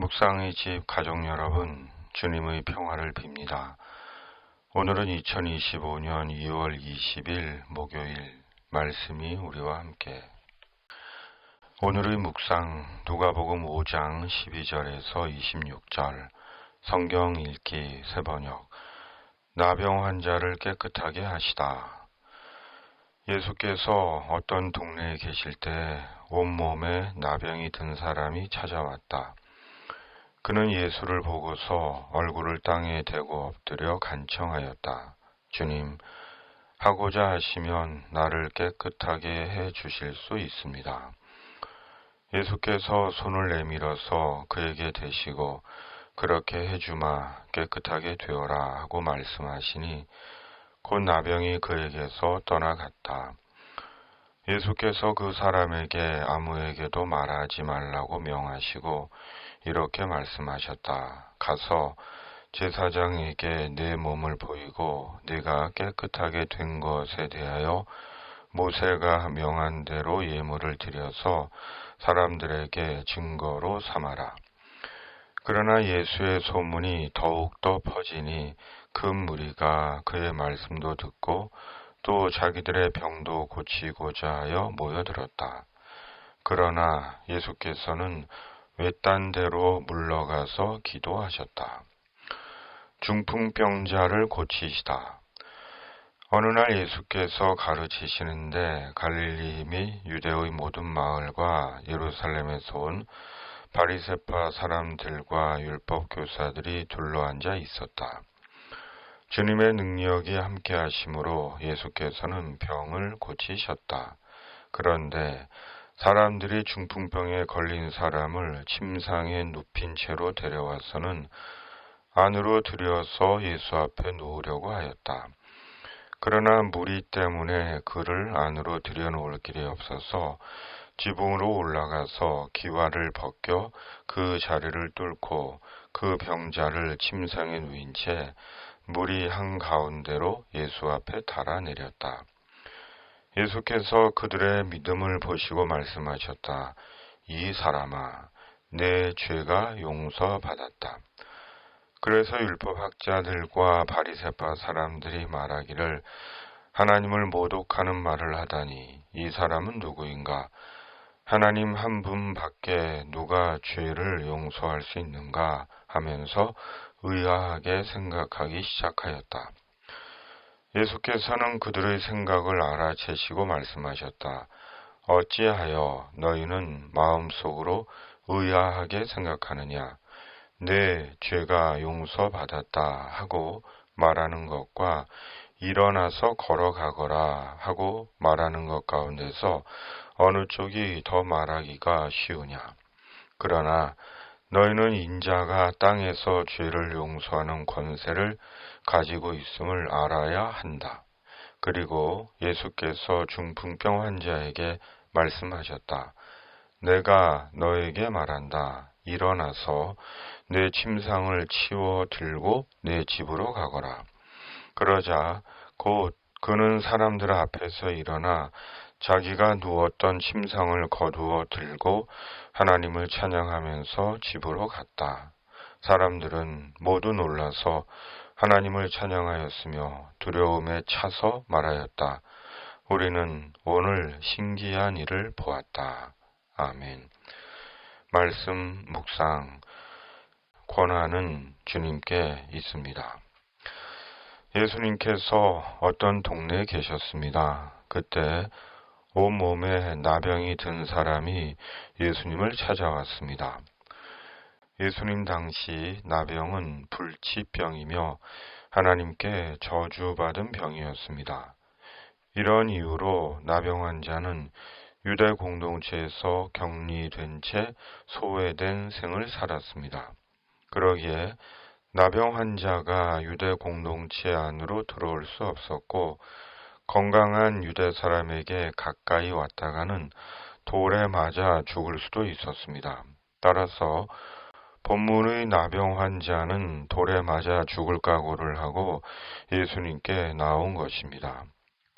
묵상의 집 가족 여러분, 주님의 평화를 빕니다. 오늘은 2025년 2월 20일 목요일, 말씀이 우리와 함께. 오늘의 묵상 누가복음 5장 12절에서 26절, 성경 읽기 새번역. 나병 환자를 깨끗하게 하시다. 예수께서 어떤 동네에 계실 때 온몸에 나병이 든 사람이 찾아왔다. 그는 예수를 보고서 얼굴을 땅에 대고 엎드려 간청하였다. 주님, 하고자 하시면 나를 깨끗하게 해 주실 수 있습니다. 예수께서 손을 내밀어서 그에게 대시고 그렇게 해주마 깨끗하게 되어라 하고 말씀하시니 곧 나병이 그에게서 떠나갔다. 예수께서 그 사람에게 아무에게도 말하지 말라고 명하시고 이렇게 말씀하셨다. 가서 제사장에게 내 몸을 보이고 네가 깨끗하게 된 것에 대하여 모세가 명한 대로 예물을 드려서 사람들에게 증거로 삼아라. 그러나 예수의 소문이 더욱더 퍼지니 큰 무리가 그의 말씀도 듣고 또 자기들의 병도 고치고자 하여 모여들었다. 그러나 예수께서는 외딴 데로 물러가서 기도하셨다. 중풍병자를 고치시다. 어느 날 예수께서 가르치시는데 갈릴리 및 유대의 모든 마을과 예루살렘에서 온 바리새파 사람들과 율법 교사들이 둘러앉아 있었다. 주님의 능력이 함께 하심으로 예수께서는 병을 고치셨다. 그런데 사람들이 중풍병에 걸린 사람을 침상에 눕힌 채로 데려와서는 안으로 들여서 예수 앞에 놓으려고 하였다. 그러나 무리 때문에 그를 안으로 들여놓을 길이 없어서 지붕으로 올라가서 기와를 벗겨 그 자리를 뚫고 그 병자를 침상에 누인 채 무리 한가운데로 예수 앞에 달아내렸다. 예수께서 그들의 믿음을 보시고 말씀하셨다. 이 사람아, 내 죄가 용서받았다. 그래서 율법학자들과 바리새파 사람들이 말하기를 하나님을 모독하는 말을 하다니 이 사람은 누구인가? 하나님 한 분밖에 누가 죄를 용서할 수 있는가 하면서 의아하게 생각하기 시작하였다. 예수께서는 그들의 생각을 알아채시고 말씀하셨다. 어찌하여 너희는 마음속으로 의아하게 생각하느냐? 내 죄가 용서받았다 하고 말하는 것과 일어나서 걸어가거라 하고 말하는 것 가운데서 어느 쪽이 더 말하기가 쉬우냐? 그러나 너희는 인자가 땅에서 죄를 용서하는 권세를 가지고 있음을 알아야 한다. 그리고 예수께서 중풍병 환자에게 말씀하셨다. 내가 너에게 말한다. 일어나서 내 침상을 치워 들고 내 집으로 가거라. 그러자 곧 그는 사람들 앞에서 일어나 자기가 누웠던 침상을 거두어 들고 하나님을 찬양하면서 집으로 갔다. 사람들은 모두 놀라서 하나님을 찬양하였으며 두려움에 차서 말하였다. 우리는 오늘 신기한 일을 보았다. 아멘. 말씀 묵상. 권한은 주님께 있습니다. 예수님께서 어떤 동네에 계셨습니다. 그때 온몸에 나병이 든 사람이 예수님을 찾아왔습니다. 예수님 당시 나병은 불치병이며 하나님께 저주받은 병이었습니다. 이런 이유로 나병 환자는 유대 공동체에서 격리된 채 소외된 생을 살았습니다. 그러기에 나병 환자가 유대 공동체 안으로 들어올 수 없었고 건강한 유대 사람에게 가까이 왔다가는 돌에 맞아 죽을 수도 있었습니다. 따라서 본문의 나병 환자는 돌에 맞아 죽을 각오를 하고 예수님께 나온 것입니다.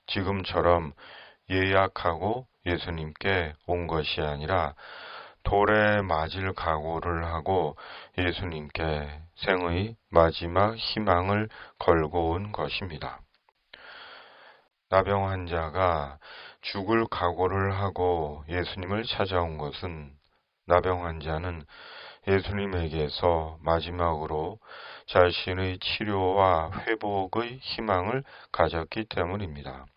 지금처럼 예약하고 예수님께 온 것이 아니라 돌에 맞을 각오를 하고 예수님께 생의 마지막 희망을 걸고 온 것입니다. 나병 환자가 죽을 각오를 하고 예수님을 찾아온 것은 나병 환자는 예수님에게서 마지막으로 자신의 치료와 회복의 희망을 가졌기 때문입니다.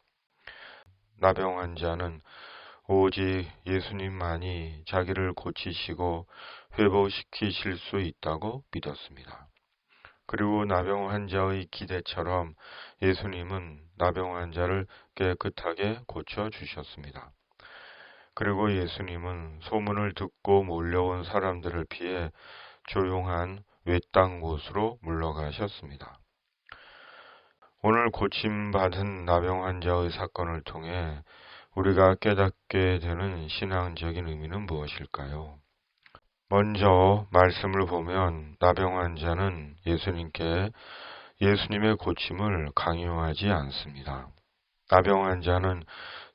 나병 환자는 오직 예수님만이 자기를 고치시고 회복시키실 수 있다고 믿었습니다. 그리고 나병 환자의 기대처럼 예수님은 나병 환자를 깨끗하게 고쳐주셨습니다. 그리고 예수님은 소문을 듣고 몰려온 사람들을 피해 조용한 외딴 곳으로 물러가셨습니다. 오늘 고침받은 나병 환자의 사건을 통해 우리가 깨닫게 되는 신앙적인 의미는 무엇일까요? 먼저 말씀을 보면 나병 환자는 예수님께 예수님의 고침을 강요하지 않습니다. 나병 환자는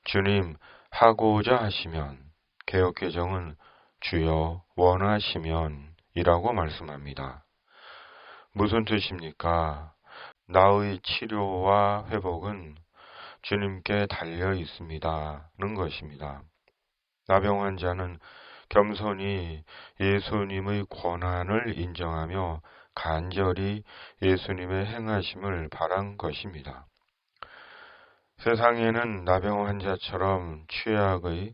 주님 하고자 하시면, 개역개정은 주여 원하시면 이라고 말씀합니다. 무슨 뜻입니까? 나의 치료와 회복은 주님께 달려 있습니다는 것입니다. 나병 환자는 겸손히 예수님의 권한을 인정하며 간절히 예수님의 행하심을 바란 것입니다. 세상에는 나병 환자처럼 최악의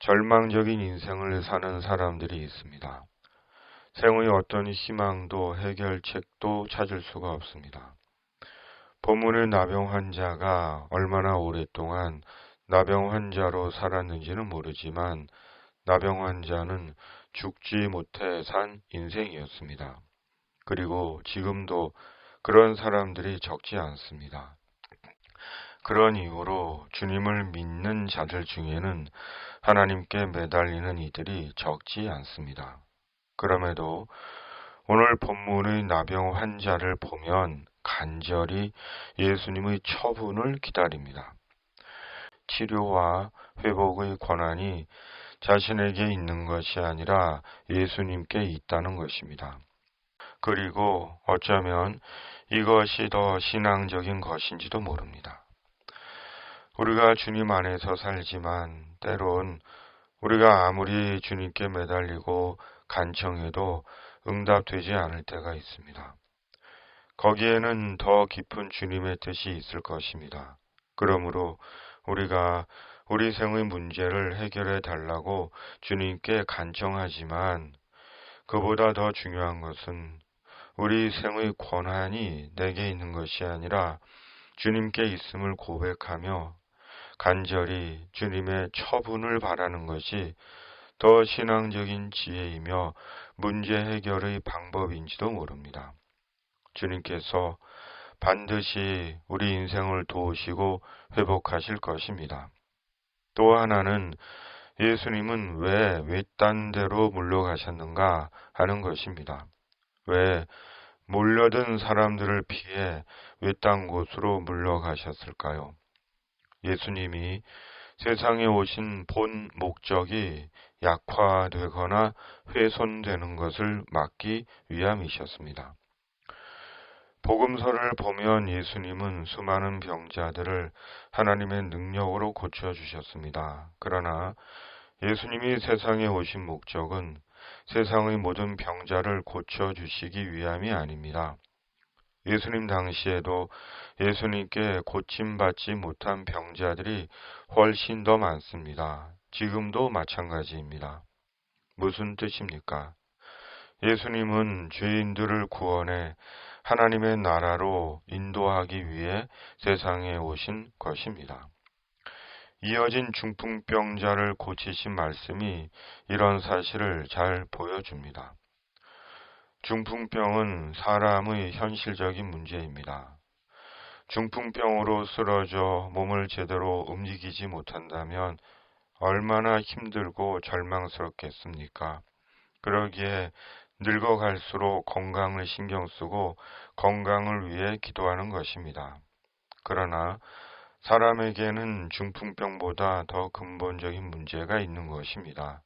절망적인 인생을 사는 사람들이 있습니다. 생의 어떤 희망도 해결책도 찾을 수가 없습니다. 본문의 나병 환자가 얼마나 오랫동안 나병 환자로 살았는지는 모르지만 나병 환자는 죽지 못해 산 인생이었습니다. 그리고 지금도 그런 사람들이 적지 않습니다. 그런 이유로 주님을 믿는 자들 중에는 하나님께 매달리는 이들이 적지 않습니다. 그럼에도 오늘 본문의 나병 환자를 보면 간절히 예수님의 처분을 기다립니다. 치료와 회복의 권한이 자신에게 있는 것이 아니라 예수님께 있다는 것입니다. 그리고 어쩌면 이것이 더 신앙적인 것인지도 모릅니다. 우리가 주님 안에서 살지만 때론 우리가 아무리 주님께 매달리고 간청해도 응답되지 않을 때가 있습니다. 거기에는 더 깊은 주님의 뜻이 있을 것입니다. 그러므로 우리가 우리 생의 문제를 해결해 달라고 주님께 간청하지만 그보다 더 중요한 것은 우리 생의 권한이 내게 있는 것이 아니라 주님께 있음을 고백하며 간절히 주님의 처분을 바라는 것이 더 신앙적인 지혜이며 문제 해결의 방법인지도 모릅니다. 주님께서 반드시 우리 인생을 도우시고 회복하실 것입니다. 또 하나는 예수님은 왜 외딴 데로 물러가셨는가 하는 것입니다. 왜 몰려든 사람들을 피해 외딴 곳으로 물러가셨을까요? 예수님이 세상에 오신 본 목적이 약화되거나 훼손되는 것을 막기 위함이셨습니다. 복음서를 보면 예수님은 수많은 병자들을 하나님의 능력으로 고쳐주셨습니다. 그러나 예수님이 세상에 오신 목적은 세상의 모든 병자를 고쳐주시기 위함이 아닙니다. 예수님 당시에도 예수님께 고침받지 못한 병자들이 훨씬 더 많습니다. 지금도 마찬가지입니다. 무슨 뜻입니까? 예수님은 죄인들을 구원해 하나님의 나라로 인도하기 위해 세상에 오신 것입니다. 이어진 중풍병자를 고치신 말씀이 이런 사실을 잘 보여줍니다. 중풍병은 사람의 현실적인 문제입니다. 중풍병으로 쓰러져 몸을 제대로 움직이지 못한다면 얼마나 힘들고 절망스럽겠습니까? 그러기에 늙어갈수록 건강을 신경 쓰고 건강을 위해 기도하는 것입니다. 그러나 사람에게는 중풍병보다 더 근본적인 문제가 있는 것입니다.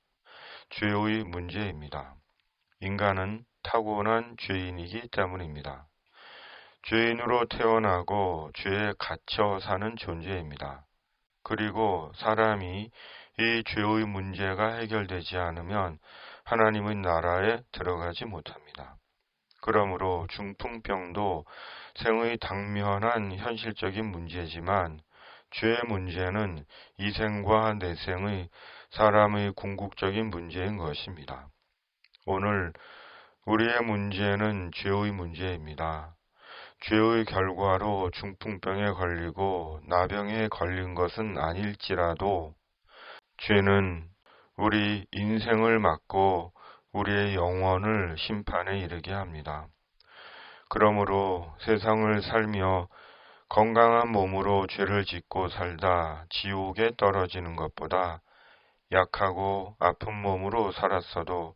죄의 문제입니다. 인간은 타고난 죄인이기 때문입니다. 죄인으로 태어나고 죄에 갇혀 사는 존재입니다. 그리고 사람이 이 죄의 문제가 해결되지 않으면 하나님의 나라에 들어가지 못합니다. 그러므로 중풍병도 생의 당면한 현실적인 문제지만 죄의 문제는 이생과 내생의 사람의 궁극적인 문제인 것입니다. 오늘 우리의 문제는 죄의 문제입니다. 죄의 결과로 중풍병에 걸리고 나병에 걸린 것은 아닐지라도 죄는 우리 인생을 막고 우리의 영혼을 심판에 이르게 합니다. 그러므로 세상을 살며 건강한 몸으로 죄를 짓고 살다 지옥에 떨어지는 것보다 약하고 아픈 몸으로 살았어도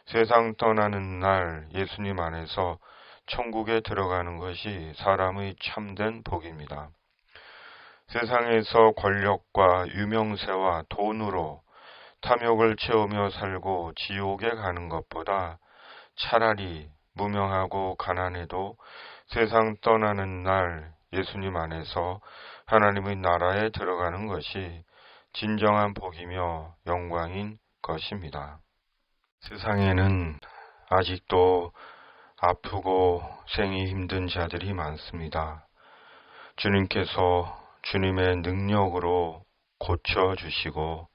세상 떠나는 날 예수님 안에서 천국에 들어가는 것이 사람의 참된 복입니다. 세상에서 권력과 유명세와 돈으로 탐욕을 채우며 살고 지옥에 가는 것보다 차라리 무명하고 가난해도 세상 떠나는 날 예수님 안에서 하나님의 나라에 들어가는 것이 진정한 복이며 영광인 것입니다. 세상에는 아직도 아프고 생이 힘든 자들이 많습니다. 주님께서 주님의 능력으로 고쳐주시고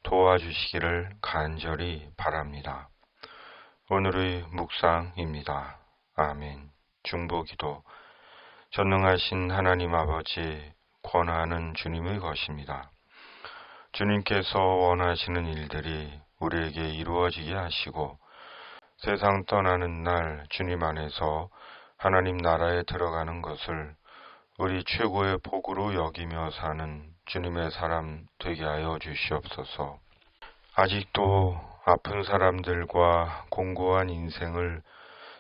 도와주시기를 간절히 바랍니다. 오늘의 묵상입니다. 아멘. 중보기도. 전능하신 하나님 아버지, 권하는 주님의 것입니다. 주님께서 원하시는 일들이 우리에게 이루어지게 하시고 세상 떠나는 날 주님 안에서 하나님 나라에 들어가는 것을 우리 최고의 복으로 여기며 사는 주님의 사람 되게 하여 주시옵소서. 아직도 아픈 사람들과 공고한 인생을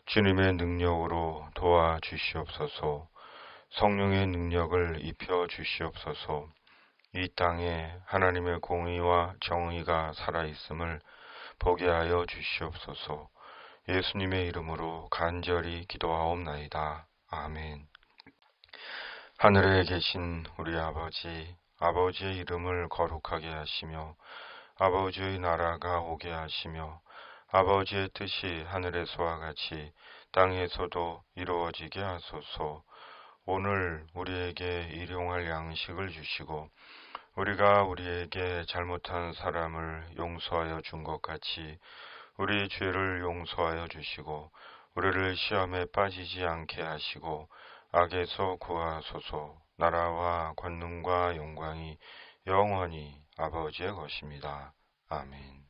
주님의 능력으로 도와주시옵소서. 성령의 능력을 입혀 주시옵소서. 이 땅에 하나님의 공의와 정의가 살아있음을 보게 하여 주시옵소서. 예수님의 이름으로 간절히 기도하옵나이다. 아멘. 하늘에 계신 우리 아버지, 아버지의 이름을 거룩하게 하시며 아버지의 나라가 오게 하시며 아버지의 뜻이 하늘에서와 같이 땅에서도 이루어지게 하소서. 오늘 우리에게 일용할 양식을 주시고 우리가 우리에게 잘못한 사람을 용서하여 준 것 같이 우리 죄를 용서하여 주시고 우리를 시험에 빠지지 않게 하시고 악에서 구하소서. 나라와 권능과 영광이 영원히 아버지의 것입니다. 아멘.